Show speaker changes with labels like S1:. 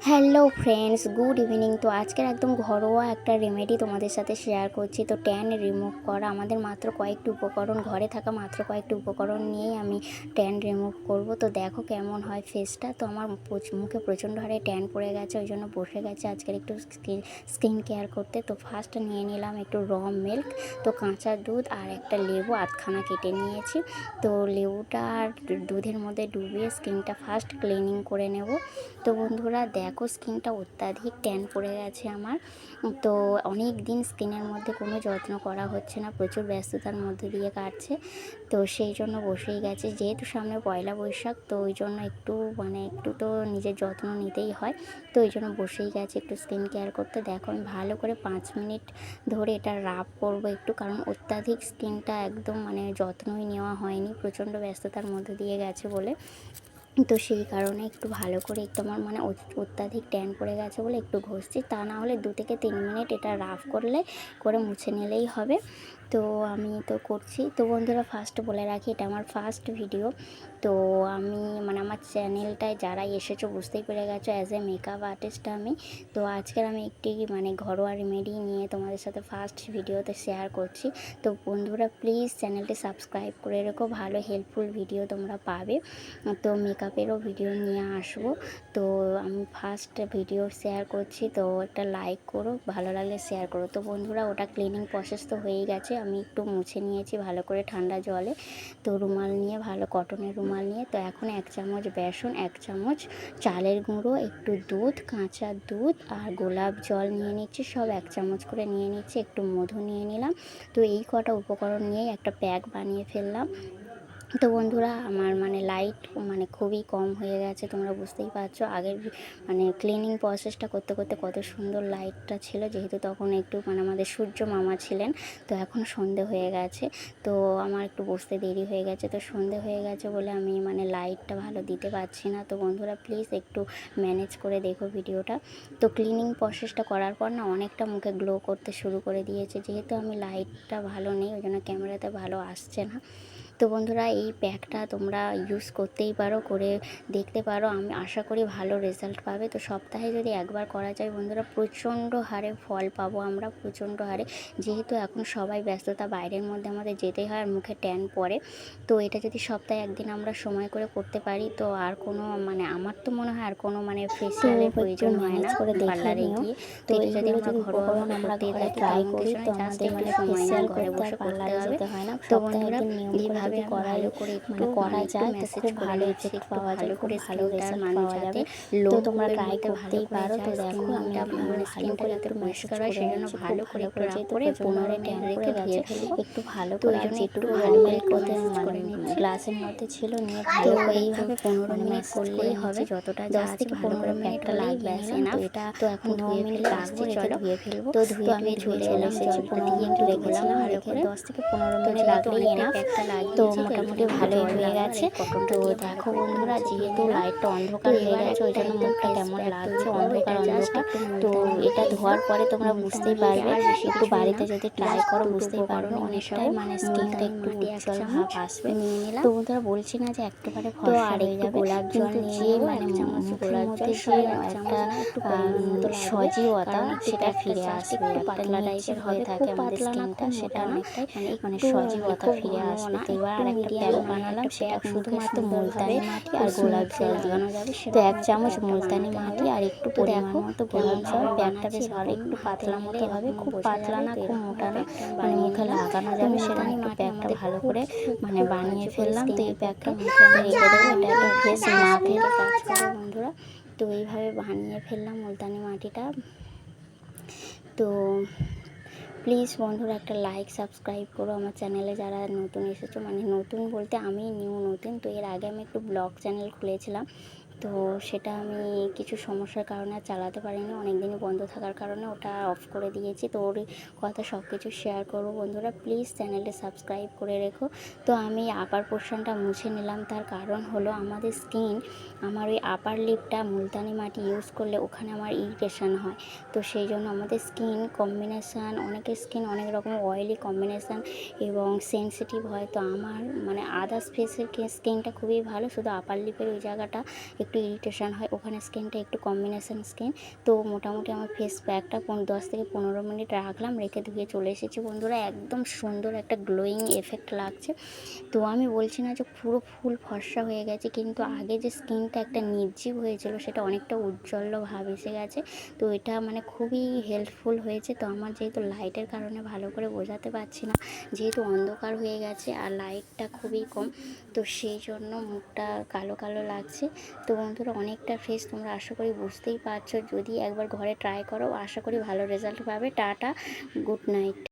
S1: Hello friends, good evening. তো আজকের একদম ঘরোয়া একটা রেমেডি তোমাদের সাথে শেয়ার করছি। তো ট্যান রিমুভ করা, আমাদের মাত্র কয়েকটি উপকরণ, ঘরে থাকা মাত্র কয়েকটি উপকরণ নিয়েই আমি ট্যান রিমুভ করব। তো দেখো কেমন হয় ফেসটা। তো আমার মুখে প্রচণ্ড হারে ট্যান পড়ে গেছে, ওই জন্য বসে গেছে আজকের একটু স্কিন কেয়ার করতে। তো ফার্স্ট নিয়ে নিলাম একটু র মিল্ক, তো কাঁচা দুধ আর একটা লেবু আধখানা কেটে নিয়েছি। তো লেবুটা আর দুধের মধ্যে ডুবিয়ে স্কিনটা ফার্স্ট ক্লিনিং করে নেব। তো বন্ধুরা দেখো, স্কিনটা অত্যাধিক ট্যান পড়ে গেছে আমার। তো অনেক দিন স্কিনের মধ্যে কোনো যত্ন করা হচ্ছে না, প্রচুর ব্যস্ততার মধ্যে দিয়ে কাটছে। তো সেই জন্য বসেই গেছে, যেহেতু সামনে পয়লা বৈশাখ, তো ওই জন্য একটু তো নিজের যত্ন নিতেই হয়। তো ওই জন্য বসেই গেছে একটু স্কিন কেয়ার করতে। দেখো আমি ভালো করে 5 মিনিট ধরে এটা রাব করবো একটু, কারণ অত্যাধিক স্কিনটা একদম যত্নই নেওয়া হয়নি, প্রচণ্ড ব্যস্ততার মধ্যে দিয়ে গেছে বলে। তো সেই কারণে একটু ভালো করে একটু আমার অত্যাধিক ট্যান পড়ে গেছে বলে একটু ঘষছি। তা না হলে 2 থেকে 3 মিনিট এটা রাফ করে মুছে নিলেই হবে। তো আমি তো করছি। তো বন্ধুরা ফার্স্ট বলে রাখি, এটা আমার ফার্স্ট ভিডিও। তো আমি আমার চ্যানেলটায় যারা এসেছো বুঝতেই পেরে গেছো, অ্যাজ এ মেকআপ আর্টিস্ট আমি। তো আজকের আমি একটি ঘরোয়া রেমেডি নিয়ে তোমাদের সাথে ফার্স্ট ভিডিওতে শেয়ার করছি। তো বন্ধুরা প্লিজ চ্যানেলটি সাবস্ক্রাইব করে রেখো, ভালো হেল্পফুল ভিডিও তোমরা পাবে। তো মেকআপেরও ভিডিও নিয়ে আসবো। তো আমি ফার্স্ট ভিডিও শেয়ার করছি, তো একটা লাইক করো, ভালো লাগলে শেয়ার করো। তো বন্ধুরা ওটা ক্লিনিং প্রসেস তো হয়েই গেছে, আমি একটু মুছে নিয়েছি ভালো করে ঠান্ডা জলে। তো রুমাল নিয়ে, ভালো কটনের রুমাল নিয়ে, তো এখন 1 চামচ বেসন, 1 চামচ চালের গুঁড়ো, একটু দুধ, কাঁচা দুধ আর গোলাপ জল নিয়ে নিচ্ছি, সব 1 চামচ করে নিয়ে নিচ্ছি, একটু মধু নিয়ে নিলাম। তো এই কটা উপকরণ নিয়েই একটা প্যাক বানিয়ে ফেললাম। তো বন্ধুরা আমার লাইট খুবই কম হয়ে গেছে, তোমরা বুঝতেই পারছো। আগের ক্লিনিং প্রসেসটা করতে করতে কত সুন্দর লাইটটা ছিল, যেহেতু তখন একটু আমাদের সূর্য মামা ছিলেন। তো এখন সন্ধে হয়ে গেছে, তো আমার একটু বসতে দেরি হয়ে গেছে। তো সন্ধে হয়ে গেছে বলে আমি লাইটটা ভালো দিতে পারছি না। তো বন্ধুরা প্লিজ একটু ম্যানেজ করে দেখো ভিডিওটা। তো ক্লিনিং প্রসেসটা করার পর অনেকটা মুখে গ্লো করতে শুরু করে দিয়েছে, যেহেতু আমি লাইটটা ভালো নেই ওই জন্য ক্যামেরাতে ভালো আসছে না। তো বন্ধুরা এই প্যাকটা তোমরা ইউজ করতেই পারো, করে দেখতে পারো, আমি আশা করি ভালো রেজাল্ট পাবে। তো সপ্তাহে যদি একবার করা যায় বন্ধুরা, প্রচণ্ড হারে ফল পাবো আমরা, প্রচণ্ড হারে। যেহেতু এখন সবাই ব্যস্ততা, বাইরের মধ্যে আমাদের যেতেই হয় আর মুখে ট্যান পড়ে। তো এটা যদি সপ্তাহে একদিন আমরা সময় করে করতে পারি, তো আর কোনো আমার তো মনে হয় আর কোনো ফেসিয়ালের প্রয়োজন হয় না পার্লারে গিয়ে। তো এটা যদি আমরা ঘরোয়াভাবে করতেই থাকি, ট্রাই করি, তো আমাদের ফেসিয়াল ঘরে বসে করতে হবে। তো বন্ধুরা এইভাবে ভালো করে একটু
S2: করা যায়, তো
S1: মেসেজ
S2: খুব
S1: করে
S2: ভালো
S1: নিচ্ছি,
S2: ইফেক্ট
S1: একটু
S2: পাওয়া যায়,
S1: ভালো
S2: খুব
S1: করে
S2: ভালো রেজাল্ট পাওয়া যাবে।
S1: লো
S2: তো তোমরা
S1: তোমরা
S2: ট্রাই
S1: ট্রাই করতেই পারো। তো দেখো আমি ভালো করে যাতে পরিষ্কার হয় সেজন্য ভালো করে একটু রাব করে 15 মিনিট রেখে ধুয়ে ফেলবো।
S2: একটু ভালো
S1: তো
S2: করে
S1: ওই জন্য একটু
S2: যেটুকু
S1: ভালো করে
S2: মিল্ক
S1: একটু
S2: ওতে
S1: ম্যাসেজ করে নিচ্ছি।
S2: গ্লাসের মধ্যে ছিল নিয়ে
S1: তো
S2: ভালো করে
S1: এইভাবে 15 মিনিট
S2: ম্যাসেজ
S1: করলেই
S2: করে
S1: হবে,
S2: নিচ্ছি।
S1: যতটা যা
S2: 10
S1: আছে
S2: থেকে
S1: ভালো
S2: 15
S1: করে
S2: মিনিট
S1: প্যাকটা
S2: হলেই
S1: লাগিয়ে
S2: ব্যাস
S1: নিলাম।
S2: এনাফ।
S1: তো এখন
S2: 15
S1: ধুয়ে
S2: মিনিট
S1: ফেলে
S2: রাখবো,
S1: আসছি,
S2: রেখে
S1: চলো।
S2: ধুয়ে ফেলবো।
S1: তো
S2: তো
S1: ধুয়ে
S2: আমি ধুয়ে
S1: চলে
S2: চলে
S1: এলাম,
S2: এসেছি,
S1: জলটা
S2: 15
S1: দিয়ে
S2: মিনিট
S1: একটু ধুলাম
S2: রেখেছিলাম,
S1: ভালো
S2: রেখে
S1: করে।
S2: 10 থেকে 15
S1: তো
S2: মিনিট
S1: যেহেতু
S2: রাখলেই
S1: অনেকটাই
S2: এনাফ।
S1: প্যাকটা
S2: তো
S1: লাগিয়েছি, তো
S2: মোটামুটি
S1: এখানে
S2: ভালোই
S1: জল
S2: হয়ে
S1: লাগবে আর
S2: গেছে।
S1: এই কটনটা
S2: তো
S1: দিয়ে ভালো
S2: দেখো
S1: করে একটু
S2: বন্ধুরা,
S1: মুছে দিয়ে
S2: যেহেতু
S1: নিলাম।
S2: লাইটটা
S1: তো
S2: অন্ধকার হয়ে
S1: এবার
S2: গেছে, ওই
S1: একটা
S2: জন্য
S1: একদম
S2: মুখটা
S1: ফেস
S2: কেমন
S1: প্যাক
S2: লাগছে,
S1: তৈরি করবো। এটা
S2: অন্ধকার
S1: জাস্ট
S2: অন্ধকার।
S1: একটু
S2: তো
S1: মুলতানি
S2: এটা
S1: মাটি
S2: ধোয়ার পরে তোমরা বুঝতেই
S1: দিয়ে,
S2: পারবে,
S1: আর বেশি
S2: একটু
S1: কিছুই না,
S2: বাড়িতে যদি ট্রাই
S1: জাস্ট
S2: করো
S1: 2
S2: বুঝতেই পারবে,
S1: উপকরণই
S2: অনেকটাই
S1: মেশাবো।
S2: স্কিনটা
S1: মুলতানি
S2: একটু
S1: মাটি 1
S2: উজ্জ্বল ভাব
S1: চামচ
S2: আসবে।
S1: নিয়ে
S2: তো
S1: নিলাম।
S2: বন্ধুরা বলছি না যে একেবারে
S1: তো
S2: ফর্সা
S1: আর
S2: হয়ে
S1: একটু
S2: যাবে,
S1: গোলাপ জল
S2: কিন্তু
S1: নিয়ে
S2: যে
S1: নেবো, 1 চামচ
S2: মুখের
S1: গোলাপ
S2: মধ্যে
S1: জল,
S2: যে
S1: সরি 1
S2: একটা
S1: চামচ না, একটু পরিমাণ মতো লাগবে,
S2: সজীবতা
S1: কারণ একটু
S2: সেটা
S1: প্যাকটা
S2: ফিরে
S1: জাস্ট
S2: আসবে।
S1: একটু
S2: একটা
S1: পাতলা
S2: নিচে
S1: টাইপের
S2: হয়ে
S1: হবে,
S2: থাকে
S1: খুব
S2: আমাদের
S1: পাতলা না
S2: স্কিনটা,
S1: খুব
S2: সেটা
S1: মোটা না,
S2: অনেকটাই
S1: একটু
S2: সজীবতা
S1: খুব
S2: ফিরে
S1: ঘনও
S2: আসবে।
S1: না,
S2: তো এবার
S1: একটু
S2: আর একটা
S1: মিডিয়াম
S2: প্যাক বানালাম,
S1: একটা
S2: সেটা
S1: প্যাক,
S2: মুখে
S1: শুধুমাত্র
S2: সুন্দরভাবে
S1: মুলতানি মাটি আর
S2: খুব
S1: গোলাপ জল
S2: স্মুথলি
S1: দিয়ে।
S2: লাগানো যাবে
S1: তো
S2: সেরকম
S1: 1
S2: একটা
S1: চামচ
S2: প্যাকটা
S1: মুলতানি
S2: বানাতে
S1: মাটি
S2: হবে।
S1: আর একটু
S2: তো
S1: পরিমাণ
S2: দেখো
S1: মতো গোলাপ জল।
S2: কেমনভাবে
S1: প্যাকটা
S2: বানাচ্ছি,
S1: বেশ ভালো
S2: এরকম
S1: একটু
S2: হাতে
S1: পাতলা
S2: নিলে
S1: মতো হবে,
S2: এরকম
S1: খুব
S2: বোঝা
S1: পাতলা
S2: যাবে।
S1: না
S2: তো
S1: খুব
S2: এরকম
S1: মোটা না,
S2: প্যাকটা আমি বানিয়ে
S1: মুখে
S2: নিলাম।
S1: লাগানো
S2: তো
S1: যাবে সেরকম
S2: মুলতানি
S1: একটু
S2: মাটি
S1: প্যাকটা
S2: আমাদের
S1: ভালো
S2: খুব
S1: করে
S2: খুব খুব
S1: বানিয়ে
S2: কার্যকরী
S1: ফেললাম। তো এই
S2: স্কিনের
S1: প্যাকটা
S2: পক্ষে।
S1: মুখে
S2: তো
S1: আমি
S2: রেখে দেবো, এটা
S1: এটা
S2: একটা ফেস
S1: মাস্ক
S2: মাস্কের
S1: থেকে কাজ করে বন্ধুরা। তো এইভাবে বানিয়ে ফেললাম মুলতানি মাটিটা। তো প্লিজ বন্ধুরা একটা লাইক সাবস্ক্রাইব করো আমার চ্যানেলে, যারা নতুন এসেছো, নতুন বলতে আমি নতুন। তো এর আগে আমি একটু ব্লগ চ্যানেল খুলেছিলাম, তো সেটা আমি কিছু সমস্যার কারণে আর চালাতে পারিনি, অনেক দিনই বন্ধ থাকার কারণে ওটা অফ করে দিয়েছি। তো ওর কথা সব কিছু শেয়ার করবো বন্ধুরা, প্লিজ চ্যানেলটি সাবস্ক্রাইব করে রেখো। তো আমি আপার পোর্শনটা মুছে নিলাম, তার কারণ হলো আমাদের স্কিন, আমার ওই আপার লিপটা মুলতানি মাটি ইউজ করলে ওখানে আমার ইরিটেশন হয়। তো সেই জন্য আমাদের স্কিন কম্বিনেশান, অনেকের স্কিন অনেক রকম অয়েলি কম্বিনেশান এবং সেনসিটিভ হয়। তো আমার আদার্স ফেসের স্কিনটা খুবই ভালো, শুধু আপার লিপের ওই জায়গাটা একটু ইরিটেশন হয়, ওখানে স্কিনটা একটু কম্বিনেশন স্কিন। তো মোটামুটি আমার ফেস প্যাকটা 10 থেকে 15 মিনিট রাখলাম, রেখে ধুয়ে চলে এসেছি বন্ধুরা। একদম সুন্দর একটা গ্লোয়িং এফেক্ট লাগছে। তো আমি বলছি না যে পুরো ফুল ফর্সা হয়ে গেছে, কিন্তু আগে যে স্কিনটা একটা নির্জীব হয়েছিল সেটা অনেকটা উজ্জ্বল ভাব এসে গেছে। তো এটা মানে খুবই হেল্পফুল হয়েছে। তো আমার যেহেতু লাইটের কারণে ভালো করে বোঝাতে পারছি না, যেহেতু অন্ধকার হয়ে গেছে আর লাইটটা খুবই কম, তো সেই জন্য মুখটা কালো কালো লাগছে। তো বন্ধুরা অনেকটা ফ্রেশ, তোমরা আশা করি বুঝতেই পারছো। যদি একবার ঘরে ট্রাই করো, আশা করি ভালো রেজাল্ট পাবে। Tata, good night.